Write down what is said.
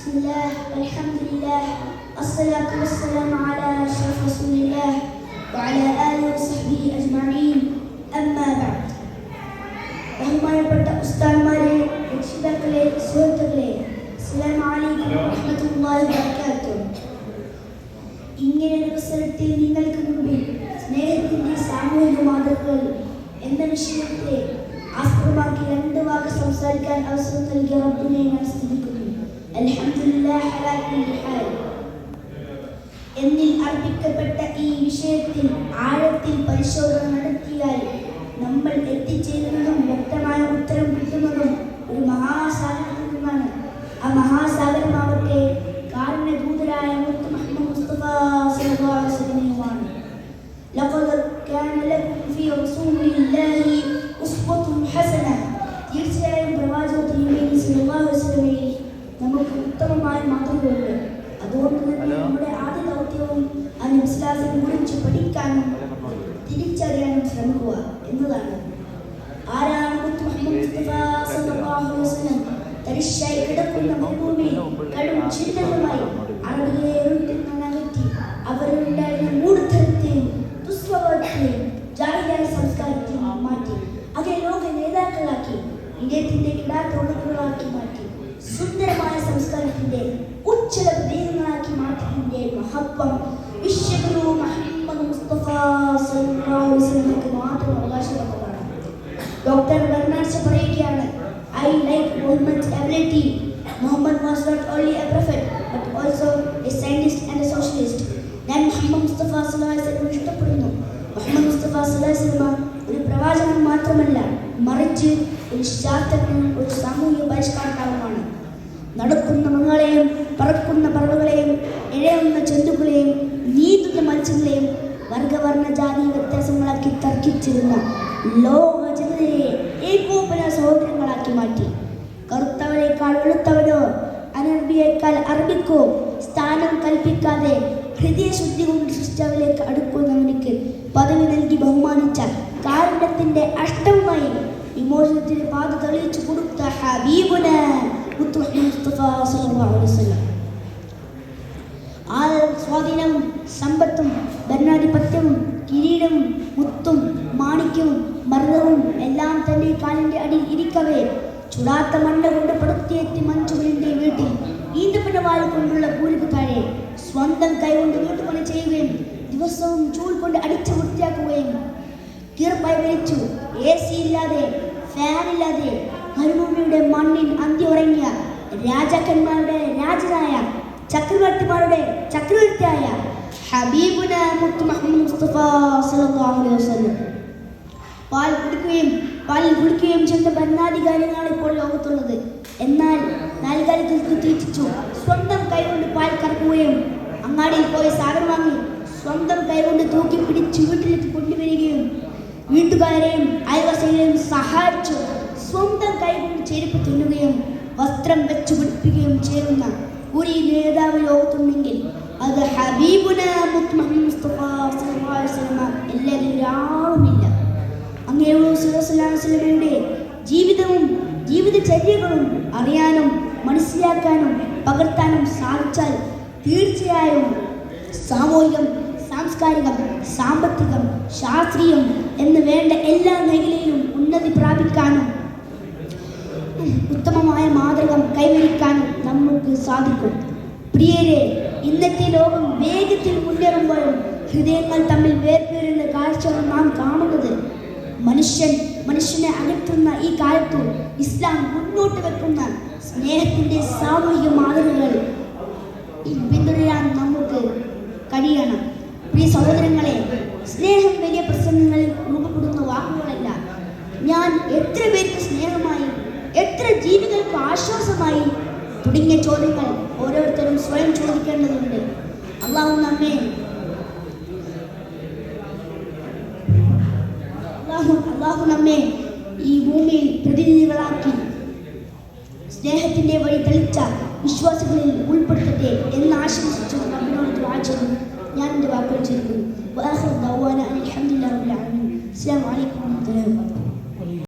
ബിസ്മില്ലാഹ് അൽഹംദുലില്ലാഹ് അസ്സലാത്തു വസ്സലാമു അലാ അഷ്റഫി റസൂലില്ലാഹ് വഅലാ ആലിഹി വസഹ്ബിഹി അജ്മഈൻ അമ്മാ ബഅദ്. ബഹുമാനപ്പെട്ട ഉസ്താദ്മാരെ, രക്ഷിതാക്കളെ, സുഹൃത്തുക്കളെ, അസ്സലാമു അലൈക്കും വറഹ്മത്തുള്ളാഹി വബറകാതുഹു. ഇങ്ങനെ ഒരു അവസരത്തിൽ നിങ്ങൾക്ക് മുമ്പിൽ സ്നേഹത്തിന്റെ സാമൂഹിക മാതൃകകൾ എന്ന വിഷയത്തെ ആസ്പദമാക്കി രണ്ട് വാക്ക് സംസാരിക്കാൻ അവസരം നൽകിയ റബ്ബിനെ ഞാൻ സ്തുതിക്കുന്നു. അൽഹംദുലില്ലാഹി അലാ കുല്ലി ഹാൽ. എന്നിൽ അർപ്പിക്കപ്പെട്ട ഈ വിഷയത്തിൽ ആഴത്തിൽ പരിശോധന നടത്തിയാൽ നമ്മൾ എത്തിച്ചേരുന്നതും വ്യക്തമായ ഉത്തരം കിട്ടുന്നതും ഒരു മഹാസാഗരത്തിൽ നിന്നാണ്. ആ മഹാസാഗരമാവട്ടെ കാരുണ്യദൂതരായ മുത്ത് മുഹമ്മദ് മുസ്തഫ സല്ലല്ലാഹു അലൈഹി വസല്ലമയാണ്. ലഖദ് കാന ലക്കും ഫീ റസൂലില്ലാഹി ഉസ്വത്തുൻ ഹസന. തീർച്ചയായും പ്രവാചകൻ തിരുമേനി സല്ലല്ലാഹു അലൈഹി വസല്ലമയിൽ നമുക്ക് ഉത്തമമായ മാതൃകയുണ്ട്. അതുകൊണ്ട് തന്നെ നമ്മുടെ ആദ്യ ദൗത്യവും ആ നബി സല്ലല്ലാഹു അലൈഹി വസല്ലമയെ കുറിച്ച് പഠിക്കാനും തിരിച്ചറിയാനും ശ്രമിക്കുക എന്നതാണ്. ആരാണ് മുത്ത് മുഹമ്മദ് മുസ്തഫ സല്ലല്ലാഹു അലൈഹി വസല്ലം? തരിശായി കിടക്കുന്ന മരുഭൂമിയിൽ കടും ചിന്തകളുമായി അറബിയെ ഇരുട്ടിൽ നിന്നകറ്റി അവരുണ്ടായിരുന്ന മൂഢത്തരത്തെയും ദുസ്വഭാവത്തെയും ജാഹിലിയ സംസ്കാരത്തെയും മാറ്റി അവരെ ലോക നേതാക്കളാക്കി ഇന്ത്യത്തിന്റെ കിടാത്തോടുകളാക്കി മാറ്റി സുന്ദരമായ സംസ്കാരത്തിന്റെ ഉജ്ജ്വല പ്രതീകങ്ങളാക്കി മാറ്റിയതിന്റെ മഹത്വം വിശ്വഗുരു മുഹമ്മദ് മുസ്തഫ സല്ലല്ലാഹു അലൈഹി വസല്ലമക്ക് മാത്രം അവകാശപ്പെട്ടതാണ്. ഡോക്ടർ ബെർണാഡ് പറയുകയാണ്, I like Muhammad's ability. Muhammad was not only a prophet but also a scientist and a socialist. ഞാൻ മുഹമ്മദ് മുസ്തഫ സല്ലല്ലാഹു അലൈഹി വസല്ലം ഇഷ്ടപ്പെടുന്നു. മുഹമ്മദ് മുസ്തഫ സല്ലല്ലാഹു അലൈഹി വസല്ലം ഒരു പ്രവാചകൻ മാത്രമല്ല, മറിച്ച് ഒരു ശാസ്ത്രജ്ഞനും ഒരു സാമൂഹിക പരിഷ്കർത്താവുമാണ്. നടക്കുന്ന മൃഗങ്ങളെയും പറക്കുന്ന പറവകളെയും ഇഴയുന്ന ജന്തുക്കളെയും നീന്തുന്ന മത്സ്യങ്ങളെയും വർഗവർണ്ണ ജാതി വ്യത്യാസങ്ങളാക്കി തർക്കിച്ചിരുന്ന ലോക ജനതയെ ഏകോപന സഹോദരങ്ങളാക്കി മാറ്റി. കറുത്തവനേക്കാൾ വെളുത്തവനോ അനർബിയേക്കാൾ അറബിക്കോ സ്ഥാനം കൽപ്പിക്കാതെ ഹൃദയശുദ്ധി കൊണ്ട് സൃഷ്ടാവിലേക്ക് അടുക്കുന്നവനിക്ക് പദവി നൽകി ബഹുമാനിച്ച കാരുണ്യത്തിന്റെ അഷ്ടവുമായി വിമോചനത്തിന് പാത തെളിയിച്ചു കൊടുത്ത ഹബീബുന മുത്ത് മുഹമ്മദ് മുസ്തഫ സല്ലല്ലാഹു അലൈഹി വസല്ലം. ആ സ്വാധീനവും സമ്പത്തും ഭരണാധിപത്യവും കിരീടവും മുത്തും മാണിക്യവും മർദ്ദവും എല്ലാം തന്റെ കാലിന്റെ അടിയിൽ ഇരിക്കവേ ചുടാത്ത മണ്ണ കൊണ്ട് പടുത്തിയെത്തി മഞ്ചുവിന്റെ വീട്ടിൽ ഈന്തപ്പന വാൽ കൊണ്ടുള്ള കൂലിക്ക് താഴെ സ്വന്തം കൈകൊണ്ട് വീട്ടുപണി ചെയ്യുകയും ദിവസവും ചൂൽ കൊണ്ട് അടിച്ചു വൃത്തിയാക്കുകയും കീർപ്പായി വലിച്ചു AC ഇല്ലാതെ ഫാനില്ലാതെ മരുഭൂമിയുടെ മണ്ണിൽ അന്തി ഉറങ്ങിയ രാജാക്കന്മാരുടെ രാജനായ ചക്രവർത്തിമാരുടെ ചക്രവർത്തിയായ ഹബീബുന മുത്ത് മുഹമ്മദ് മുസ്തഫ സല്ലല്ലാഹു അലൈഹി വസല്ലം പാലിൽ കുടിക്കുകയും ചെയ്യുന്ന ഭരണാധികാരികളാണ് ഇപ്പോൾ ലോകത്തുള്ളത്. എന്നാൽ നാൽക്കാലികൾക്ക് തീറ്റിച്ചു സ്വന്തം കൈകൊണ്ട് പാൽ കറക്കുകയും അങ്ങാടിയിൽ പോയി സാധനം വാങ്ങി സ്വന്തം കൈകൊണ്ട് തൂക്കി പിടിച്ച് വീട്ടിലേക്ക് കൊണ്ടുവരികയും വീട്ടുകാരെയും അയൽവാസികളെയും സഹായിച്ചു സ്വന്തം കൈകൊണ്ട് ചെരുപ്പ് തിന്നുകയും വസ്ത്രം വെച്ചു പിടിപ്പിക്കുകയും ചെയ്യുന്ന ഒരു നേതാവ് ലോകത്തുണ്ടെങ്കിൽ അത് ഹബീബുന മുത്ത് മുഹമ്മദ് മുസ്തഫ സല്ലല്ലാഹു അലൈഹി വസല്ലം എല്ലാവരും ഒരാളുമില്ല. അങ്ങനെയുള്ള സല്ലല്ലാഹു അലൈഹി വസല്ലമയുടെ ജീവിതവും ജീവിതചര്യകളും അറിയാനും മനസ്സിലാക്കാനും പകർത്താനും സാധിച്ചാൽ തീർച്ചയായും സാമൂഹികം, സാംസ്കാരികം, സാമ്പത്തികം, ശാസ്ത്രീയം എന്ന് വേണ്ട എല്ലാ മേഖലയിലും ഉന്നതി പ്രാപിക്കാനും ഉത്തമമായ മാതൃക കൈവരിക്കാനും നമുക്ക് സാധിക്കും. പ്രിയരെ, ഇന്നത്തെ ലോകം വേഗത്തിൽ മുന്നേറുമ്പോഴും ഹൃദയങ്ങൾ തമ്മിൽ വേർപിരിയുന്ന കാഴ്ചകൾ നാം കാണുന്നത്. മനുഷ്യനെ അകറ്റുന്ന ഈ കാലത്ത് ഇസ്ലാം മുന്നോട്ട് വെക്കുന്ന സ്നേഹത്തിന്റെ സാമൂഹിക മാതൃകകൾ പിന്തുടരാൻ നമുക്ക് കഴിയണം. പ്രിയ സഹോദരങ്ങളെ, സ്നേഹം വലിയ പ്രസംഗങ്ങളിൽ രൂപപ്പെടുന്ന വാക്കുകളല്ല. ഞാൻ എത്ര പേർക്ക് സ്നേഹമായി, എത്ര ജീവികൾക്ക് ആശ്വാസമായി തുടങ്ങിയ ചോദ്യങ്ങൾ ഓരോരുത്തരും സ്വയം ചോദിക്കേണ്ടതുണ്ട്. അള്ളാഹു നമ്മെ ഈ ഭൂമിയിൽ പ്രതിനിധികളാക്കി സ്നേഹത്തിന്റെ വഴി തെളിച്ച വിശ്വാസികളിൽ ഉൾപ്പെടുത്തട്ടെ എന്ന് ആശംസിച്ചു റബ്ബിനോട് ദുആ ചെയ്തു ഞാൻ എൻ്റെ വാക്കുകൾ ചൊല്ലുന്നു. അസ്സലാമു അലൈക്കും വറഹ്മത്തുള്ളാഹി വബറകാതുഹു.